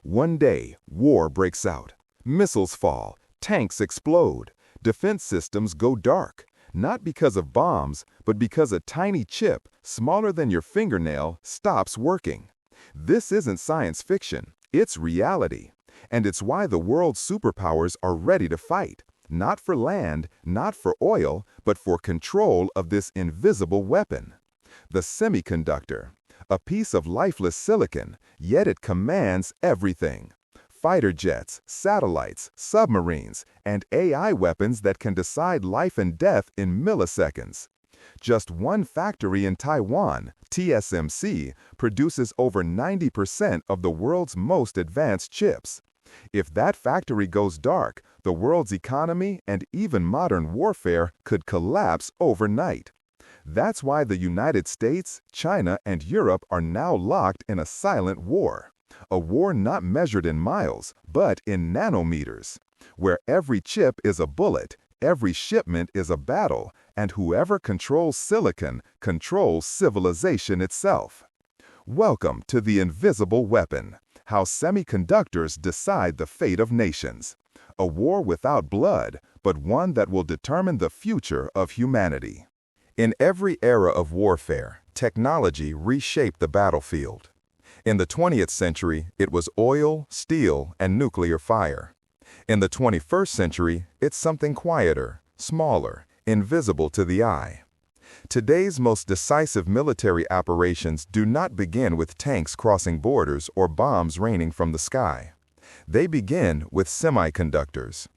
One day, war breaks out. Missiles fall, tanks explode, defense systems go dark. Not because of bombs, but because a tiny chip, smaller than your fingernail, stops working. This isn't science fiction, it's reality. And it's why the world's superpowers are ready to fight. Not for land, not for oil, but for control of this invisible weapon. The semiconductor. A piece of lifeless silicon, yet it commands everything. Fighter jets, satellites, submarines, and AI weapons that can decide life and death in milliseconds. Just one factory in Taiwan, TSMC, produces over 90% of the world's most advanced chips. If that factory goes dark, the world's economy and even modern warfare could collapse overnight. That's why the United States, China, and Europe are now locked in a silent war. A war not measured in miles, but in nanometers, where every chip is a bullet, every shipment is a battle, and whoever controls silicon controls civilization itself. Welcome to the invisible weapon, how semiconductors decide the fate of nations. A war without blood, but one that will determine the future of humanity. In every era of warfare, technology reshaped the battlefield. In the 20th century, it was oil, steel, and nuclear fire. In the 21st century, it's something quieter, smaller, invisible to the eye. Today's most decisive military operations do not begin with tanks crossing borders or bombs raining from the sky. They begin with semiconductors.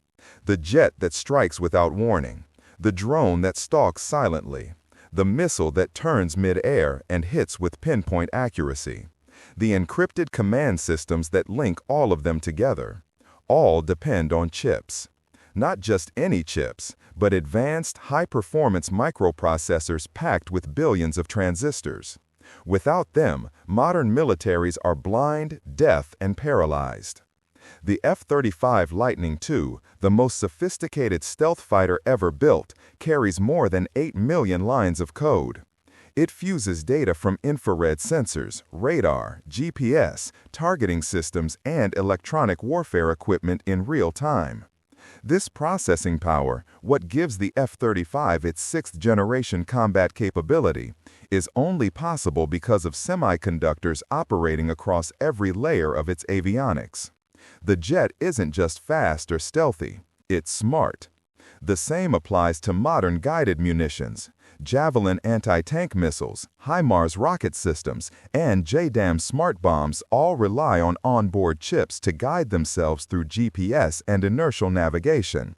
The jet that strikes without warning, the drone that stalks silently, the missile that turns mid-air and hits with pinpoint accuracy, the encrypted command systems that link all of them together. All depend on chips. Not just any chips, but advanced, high-performance microprocessors packed with billions of transistors. Without them, modern militaries are blind, deaf, and paralyzed. The F-35 Lightning II, the most sophisticated stealth fighter ever built, carries more than 8 million lines of code. It fuses data from infrared sensors, radar, GPS, targeting systems, and electronic warfare equipment in real time. This processing power, what gives the F-35 its sixth-generation combat capability, is only possible because of semiconductors operating across every layer of its avionics. The jet isn't just fast or stealthy, it's smart. The same applies to modern guided munitions. Javelin anti-tank missiles, HIMARS rocket systems, and JDAM smart bombs all rely on onboard chips to guide themselves through GPS and inertial navigation.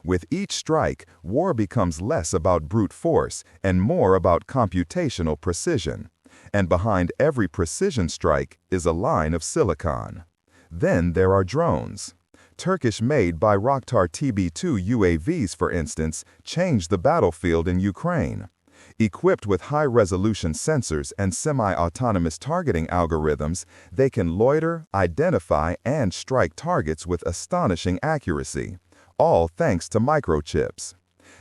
With each strike, war becomes less about brute force and more about computational precision. And behind every precision strike is a line of silicon. Then there are drones. Turkish-made Bayraktar TB2 UAVs, for instance, changed the battlefield in Ukraine. Equipped with high-resolution sensors and semi-autonomous targeting algorithms, they can loiter, identify, and strike targets with astonishing accuracy, all thanks to microchips.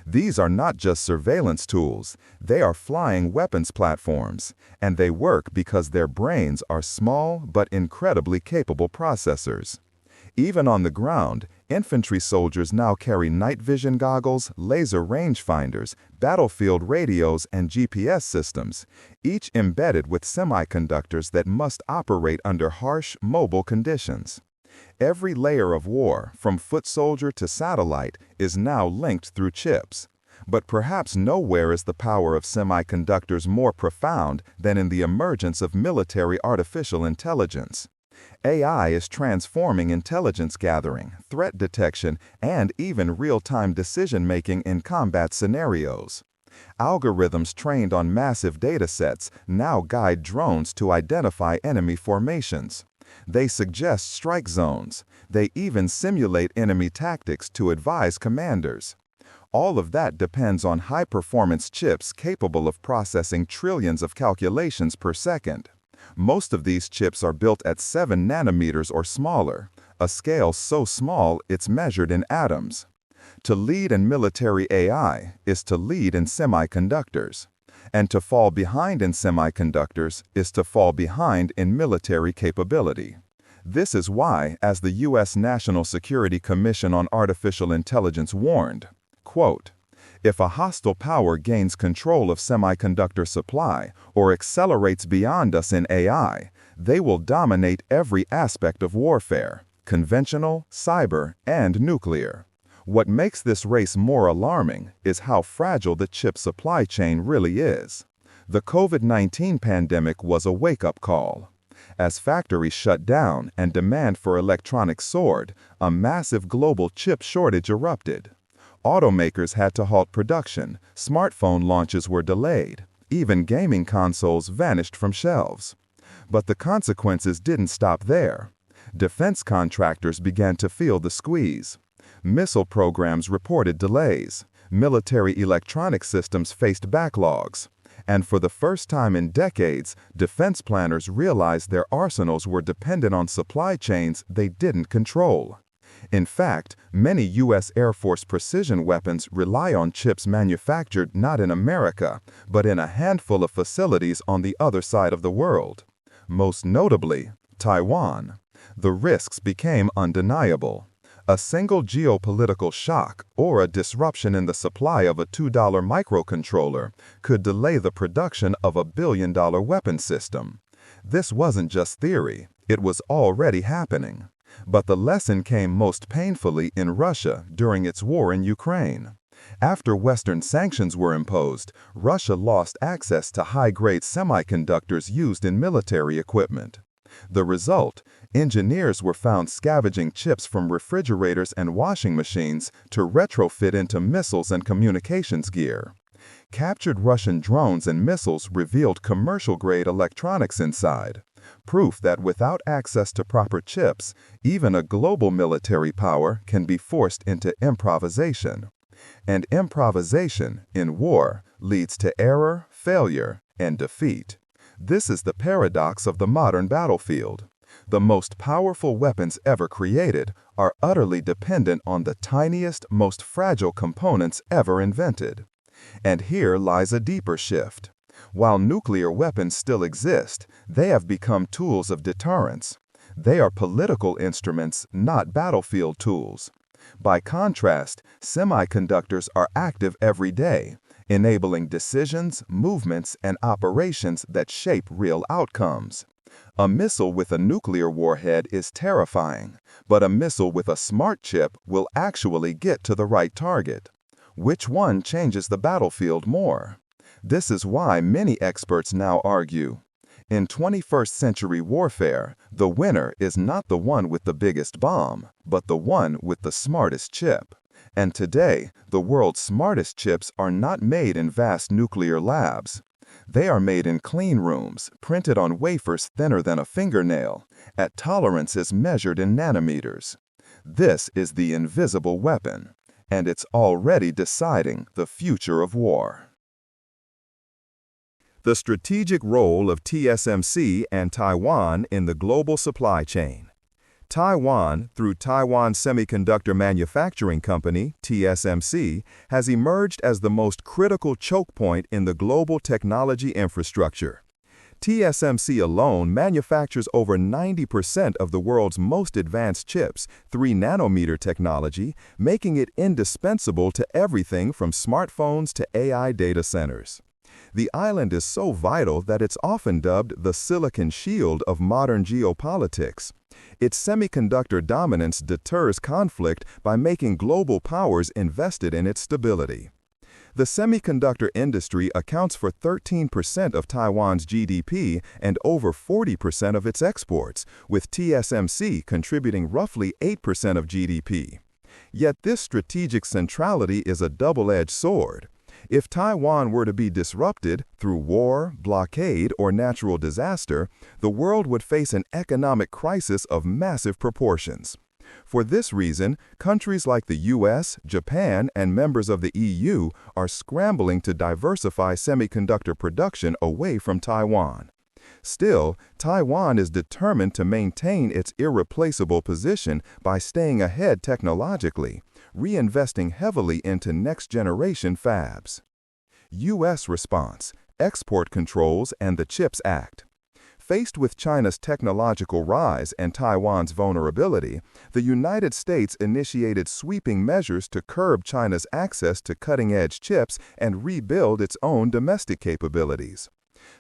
These are not just surveillance tools, they are flying weapons platforms, and they work because their brains are small but incredibly capable processors. Even on the ground, infantry soldiers now carry night vision goggles, laser rangefinders, battlefield radios, and GPS systems, each embedded with semiconductors that must operate under harsh, mobile conditions. Every layer of war, from foot soldier to satellite, is now linked through chips. But perhaps nowhere is the power of semiconductors more profound than in the emergence of military artificial intelligence. AI is transforming intelligence gathering, threat detection, and even real-time decision-making in combat scenarios. Algorithms trained on massive datasets now guide drones to identify enemy formations. They suggest strike zones. They even simulate enemy tactics to advise commanders. All of that depends on high-performance chips capable of processing trillions of calculations per second. Most of these chips are built at 7 nanometers or smaller, a scale so small it's measured in atoms. To lead in military AI is to lead in semiconductors. And to fall behind in semiconductors is to fall behind in military capability. This is why, as the U.S. National Security Commission on Artificial Intelligence warned, quote, "If a hostile power gains control of semiconductor supply or accelerates beyond us in AI, they will dominate every aspect of warfare, conventional, cyber, and nuclear." What makes this race more alarming is how fragile the chip supply chain really is. The COVID-19 pandemic was a wake-up call. As factories shut down and demand for electronics soared, a massive global chip shortage erupted. Automakers had to halt production, smartphone launches were delayed, even gaming consoles vanished from shelves. But the consequences didn't stop there. Defense contractors began to feel the squeeze. Missile programs reported delays. Military electronic systems faced backlogs. And for the first time in decades, defense planners realized their arsenals were dependent on supply chains they didn't control. In fact, many U.S. Air Force precision weapons rely on chips manufactured not in America, but in a handful of facilities on the other side of the world. Most notably, Taiwan. The risks became undeniable. A single geopolitical shock or a disruption in the supply of a $2 microcontroller could delay the production of a billion-dollar weapon system. This wasn't just theory, it was already happening. But the lesson came most painfully in Russia during its war in Ukraine. After Western sanctions were imposed, Russia lost access to high-grade semiconductors used in military equipment. The result, engineers were found scavenging chips from refrigerators and washing machines to retrofit into missiles and communications gear. Captured Russian drones and missiles revealed commercial-grade electronics inside, proof that without access to proper chips, even a global military power can be forced into improvisation. And improvisation, in war, leads to error, failure, and defeat. This is the paradox of the modern battlefield. The most powerful weapons ever created are utterly dependent on the tiniest, most fragile components ever invented. And here lies a deeper shift. While nuclear weapons still exist, they have become tools of deterrence. They are political instruments, not battlefield tools. By contrast, semiconductors are active every day, enabling decisions, movements, and operations that shape real outcomes. A missile with a nuclear warhead is terrifying, but a missile with a smart chip will actually get to the right target. Which one changes the battlefield more? This is why many experts now argue. In 21st century warfare, the winner is not the one with the biggest bomb, but the one with the smartest chip. And today, the world's smartest chips are not made in vast nuclear labs. They are made in clean rooms, printed on wafers thinner than a fingernail, at tolerances measured in nanometers. This is the invisible weapon, and it's already deciding the future of war. The strategic role of TSMC and Taiwan in the global supply chain. Taiwan, through Taiwan Semiconductor Manufacturing Company, TSMC, has emerged as the most critical choke point in the global technology infrastructure. TSMC alone manufactures over 90% of the world's most advanced chips, 3-nanometer technology, making it indispensable to everything from smartphones to AI data centers. The island is so vital that it's often dubbed the Silicon Shield of modern geopolitics. Its semiconductor dominance deters conflict by making global powers invested in its stability. The semiconductor industry accounts for 13% of Taiwan's GDP and over 40% of its exports, with TSMC contributing roughly 8% of GDP. Yet this strategic centrality is a double-edged sword. If Taiwan were to be disrupted through war, blockade, or natural disaster, the world would face an economic crisis of massive proportions. For this reason, countries like the US, Japan, and members of the EU are scrambling to diversify semiconductor production away from Taiwan. Still, Taiwan is determined to maintain its irreplaceable position by staying ahead technologically, reinvesting heavily into next-generation fabs. U.S. response, export controls, and the CHIPS Act. Faced with China's technological rise and Taiwan's vulnerability, the United States initiated sweeping measures to curb China's access to cutting-edge chips and rebuild its own domestic capabilities.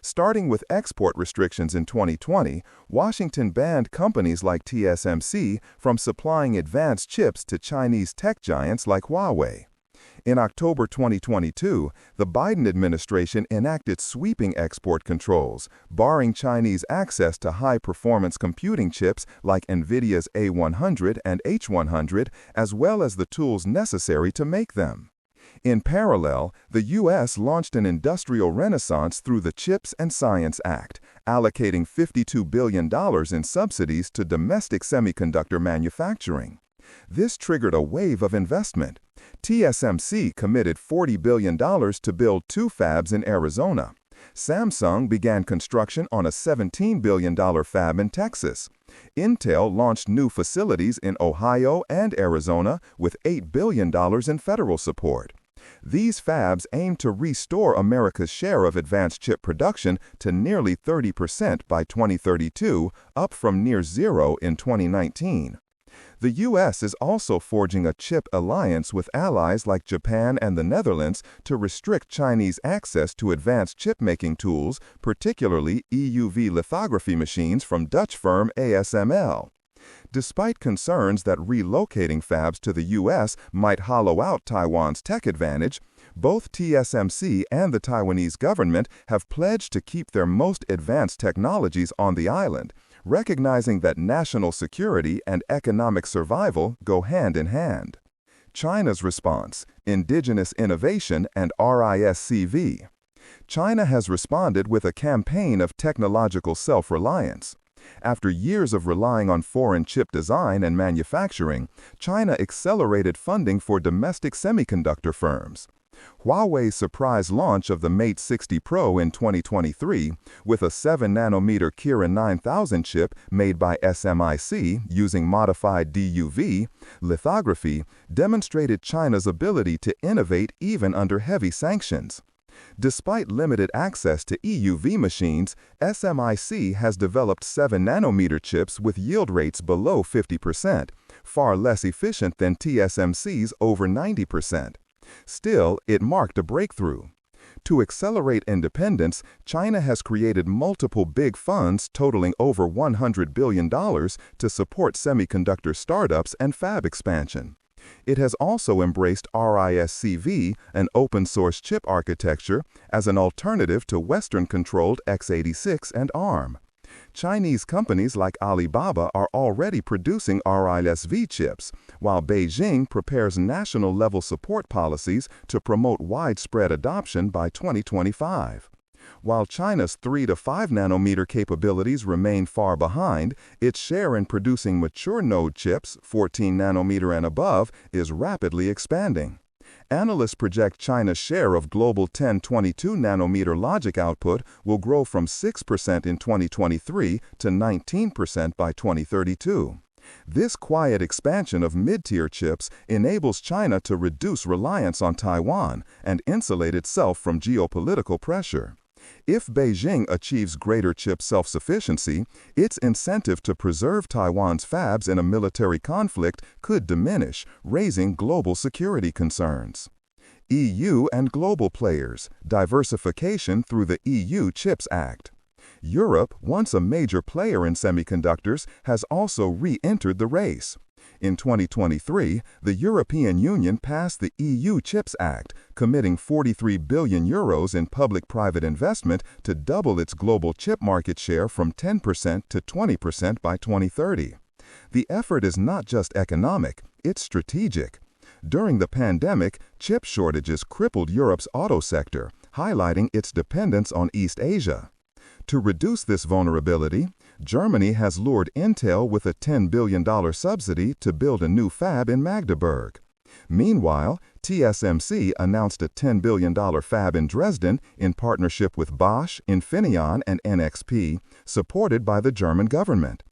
Starting with export restrictions in 2020, Washington banned companies like TSMC from supplying advanced chips to Chinese tech giants like Huawei. In October 2022, the Biden administration enacted sweeping export controls, barring Chinese access to high-performance computing chips like NVIDIA's A100 and H100, as well as the tools necessary to make them. In parallel, the U.S. launched an industrial renaissance through the CHIPS and Science Act, allocating $52 billion in subsidies to domestic semiconductor manufacturing. This triggered a wave of investment. TSMC committed $40 billion to build 2 fabs in Arizona. Samsung began construction on a $17 billion fab in Texas. Intel launched new facilities in Ohio and Arizona with $8 billion in federal support. These fabs aim to restore America's share of advanced chip production to nearly 30% by 2032, up from near zero in 2019. The U.S. is also forging a chip alliance with allies like Japan and the Netherlands to restrict Chinese access to advanced chip-making tools, particularly EUV lithography machines from Dutch firm ASML. Despite concerns that relocating fabs to the U.S. might hollow out Taiwan's tech advantage, both TSMC and the Taiwanese government have pledged to keep their most advanced technologies on the island, recognizing that national security and economic survival go hand in hand. China's response: indigenous innovation and RISCV. China has responded with a campaign of technological self-reliance. After years of relying on foreign chip design and manufacturing, China accelerated funding for domestic semiconductor firms. Huawei's surprise launch of the Mate 60 Pro in 2023, with a 7-nanometer Kirin 9000 chip made by SMIC using modified DUV lithography, demonstrated China's ability to innovate even under heavy sanctions. Despite limited access to EUV machines, SMIC has developed 7-nanometer chips with yield rates below 50%, far less efficient than TSMC's over 90%. Still, it marked a breakthrough. To accelerate independence, China has created multiple big funds totaling over $100 billion to support semiconductor startups and fab expansion. It has also embraced RISCV, an open-source chip architecture, as an alternative to Western-controlled x86 and ARM. Chinese companies like Alibaba are already producing RISC-V chips, while Beijing prepares national-level support policies to promote widespread adoption by 2025. While China's 3 to 5 nanometer capabilities remain far behind, its share in producing mature node chips, 14 nanometer and above, is rapidly expanding. Analysts project China's share of global 1022 nanometer logic output will grow from 6% in 2023 to 19% by 2032. This quiet expansion of mid-tier chips enables China to reduce reliance on Taiwan and insulate itself from geopolitical pressure. If Beijing achieves greater chip self-sufficiency, its incentive to preserve Taiwan's fabs in a military conflict could diminish, raising global security concerns. EU and global players, diversification through the EU Chips Act. Europe, once a major player in semiconductors, has also re-entered the race. In 2023, the European Union passed the EU Chips Act, committing 43 billion euros in public-private investment to double its global chip market share from 10% to 20% by 2030. The effort is not just economic, it's strategic. During the pandemic, chip shortages crippled Europe's auto sector, highlighting its dependence on East Asia. To reduce this vulnerability, Germany has lured Intel with a $10 billion subsidy to build a new fab in Magdeburg. Meanwhile, TSMC announced a $10 billion fab in Dresden in partnership with Bosch, Infineon, and NXP, supported by the German government.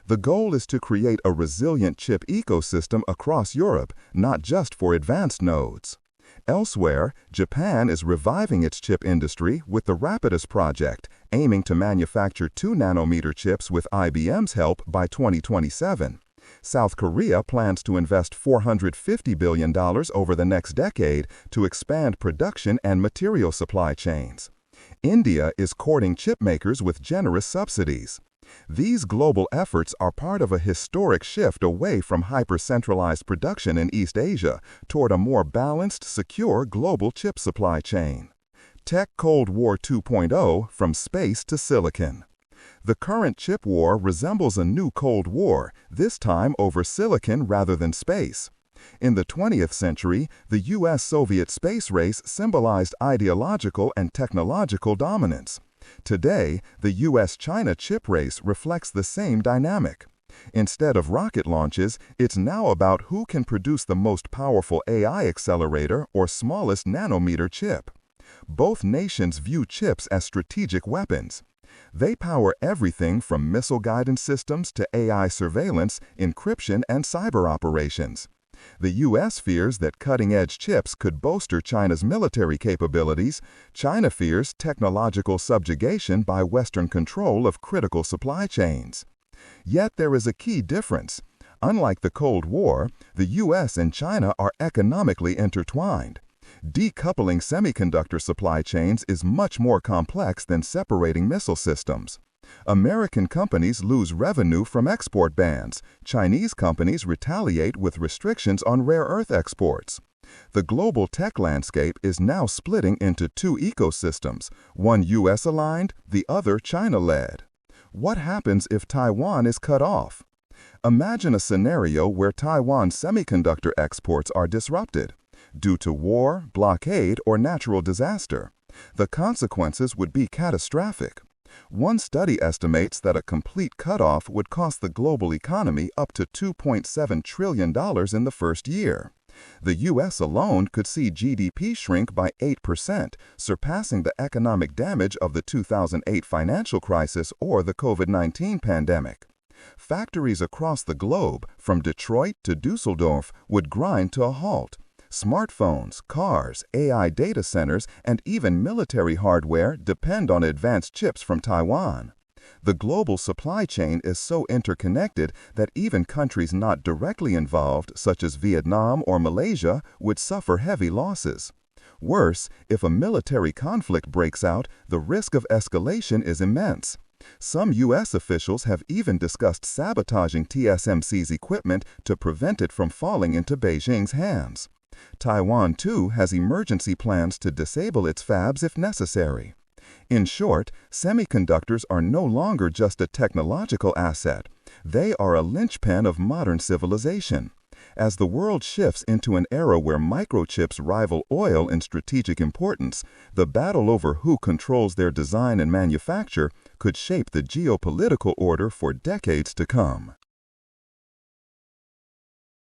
The goal is to create a resilient chip ecosystem across Europe, not just for advanced nodes. Elsewhere, Japan is reviving its chip industry with the Rapidus project, aiming to manufacture 2-nanometer chips with IBM's help by 2027. South Korea plans to invest $450 billion over the next decade to expand production and material supply chains. India is courting chip makers with generous subsidies. These global efforts are part of a historic shift away from hyper-centralized production in East Asia toward a more balanced, secure global chip supply chain. Tech Cold War 2.0 from space to silicon. The current chip war resembles a new Cold War, this time over silicon rather than space. In the 20th century, the U.S.-Soviet space race symbolized ideological and technological dominance. Today, the U.S.-China chip race reflects the same dynamic. Instead of rocket launches, it's now about who can produce the most powerful AI accelerator or smallest nanometer chip. Both nations view chips as strategic weapons. They power everything from missile guidance systems to AI surveillance, encryption, and cyber operations. The U.S. fears that cutting-edge chips could bolster China's military capabilities. China fears technological subjugation by Western control of critical supply chains. Yet there is a key difference. Unlike the Cold War, the U.S. and China are economically intertwined. Decoupling semiconductor supply chains is much more complex than separating missile systems. American companies lose revenue from export bans. Chinese companies retaliate with restrictions on rare earth exports. The global tech landscape is now splitting into two ecosystems, one U.S.-aligned, the other China-led. What happens if Taiwan is cut off? Imagine a scenario where Taiwan's semiconductor exports are disrupted due to war, blockade, or natural disaster. The consequences would be catastrophic. One study estimates that a complete cutoff would cost the global economy up to $2.7 trillion in the first year. The U.S. alone could see GDP shrink by 8%, surpassing the economic damage of the 2008 financial crisis or the COVID-19 pandemic. Factories across the globe, from Detroit to Dusseldorf, would grind to a halt. Smartphones, cars, AI data centers, and even military hardware depend on advanced chips from Taiwan. The global supply chain is so interconnected that even countries not directly involved, such as Vietnam or Malaysia, would suffer heavy losses. Worse, if a military conflict breaks out, the risk of escalation is immense. Some U.S. officials have even discussed sabotaging TSMC's equipment to prevent it from falling into Beijing's hands. Taiwan, too, has emergency plans to disable its fabs if necessary. In short, semiconductors are no longer just a technological asset. They are a linchpin of modern civilization. As the world shifts into an era where microchips rival oil in strategic importance, the battle over who controls their design and manufacture could shape the geopolitical order for decades to come.